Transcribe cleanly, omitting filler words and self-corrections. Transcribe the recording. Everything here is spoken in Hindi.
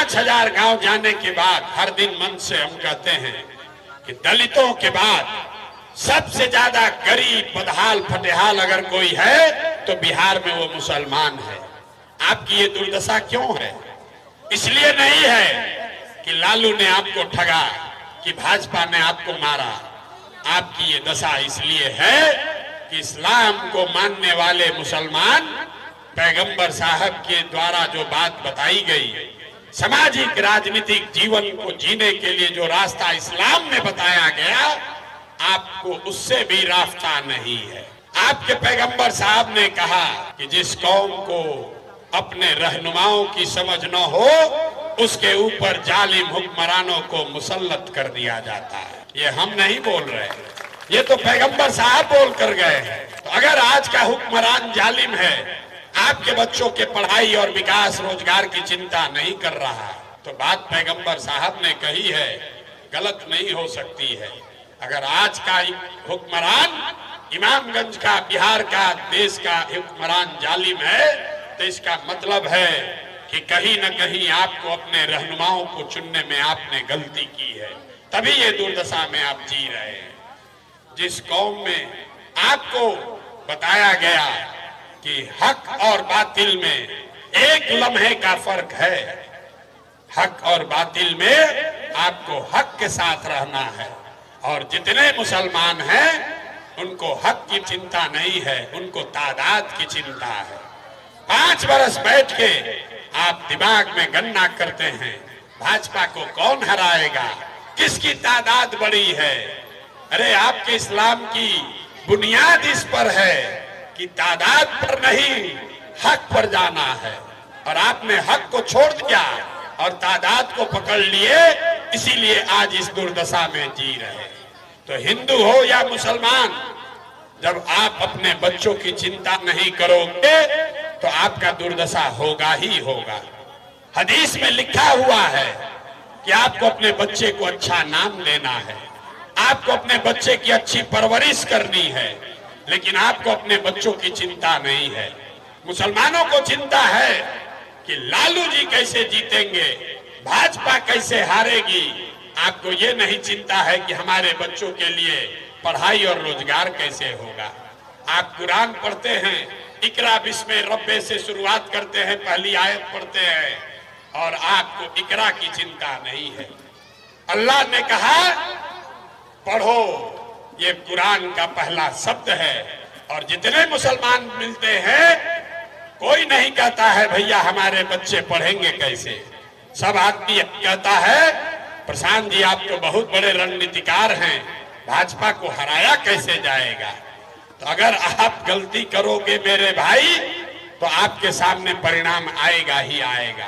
5000 गांव जाने के बाद हर दिन मन से हम कहते हैं कि दलितों के बाद सबसे ज्यादा गरीब बदहाल फटेहाल अगर कोई है तो बिहार में वो मुसलमान है। आपकी ये दुर्दशा क्यों है? इसलिए नहीं है कि लालू ने आपको ठगा, कि भाजपा ने आपको मारा। आपकी ये दशा इसलिए है कि इस्लाम को मानने वाले मुसलमान, पैगंबर साहब के द्वारा जो बात बताई गई, सामाजिक राजनीतिक जीवन को जीने के लिए जो रास्ता इस्लाम में बताया गया, आपको उससे भी रास्ता नहीं है। आपके पैगंबर साहब ने कहा कि जिस कौम को अपने रहनुमाओं की समझ न हो उसके ऊपर जालिम हुक्मरानों को मुसल्लत कर दिया जाता है। ये हम नहीं बोल रहे, ये तो पैगंबर साहब बोल कर गए हैं। तो अगर आज का हुक्मरान जालिम है, आपके बच्चों के पढ़ाई और विकास रोजगार की चिंता नहीं कर रहा, तो बात पैगंबर साहब ने कही है गलत नहीं हो सकती है। अगर आज का हुक्मरान, इमामगंज का, बिहार का, देश का हुक्मरान जालिम है, तो इसका मतलब है कि कहीं न कहीं आपको अपने रहनुमाओं को चुनने में आपने गलती की है, तभी ये दुर्दशा में आप जी रहे हैं। जिस कौम में आपको बताया गया कि हक और बातिल में एक लम्हे का फर्क है, हक और बातिल में आपको हक के साथ रहना है, और जितने मुसलमान हैं उनको हक की चिंता नहीं है, उनको तादाद की चिंता है। 5 बरस बैठ के आप दिमाग में गणना करते हैं भाजपा को कौन हराएगा, किसकी तादाद बड़ी है। अरे आपके इस्लाम की बुनियाद इस पर है कि तादाद पर नहीं, हक पर जाना है, और आपने हक को छोड़ दिया और तादाद को पकड़ लिए, इसीलिए आज इस दुर्दशा में जी रहे। तो हिंदू हो या मुसलमान, जब आप अपने बच्चों की चिंता नहीं करोगे तो आपका दुर्दशा होगा ही होगा। हदीस में लिखा हुआ है कि आपको अपने बच्चे को अच्छा नाम देना है, आपको अपने बच्चे की अच्छी परवरिश करनी है, लेकिन आपको अपने बच्चों की चिंता नहीं है। मुसलमानों को चिंता है कि लालू जी कैसे जीतेंगे, भाजपा कैसे हारेगी। आपको ये नहीं चिंता है कि हमारे बच्चों के लिए पढ़ाई और रोजगार कैसे होगा। आप कुरान पढ़ते हैं, इकरा बिस्मे रब्बे से शुरुआत करते हैं, पहली आयत पढ़ते हैं, और आपको इकरा की चिंता नहीं है। अल्लाह ने कहा पढ़ो, ये कुरान का पहला शब्द है। और जितने मुसलमान मिलते हैं, कोई नहीं कहता है भैया हमारे बच्चे पढ़ेंगे कैसे। सब आदमी कहता है प्रशांत जी आप तो बहुत बड़े रणनीतिकार हैं, भाजपा को हराया कैसे जाएगा। तो अगर आप गलती करोगे मेरे भाई, तो आपके सामने परिणाम आएगा ही आएगा।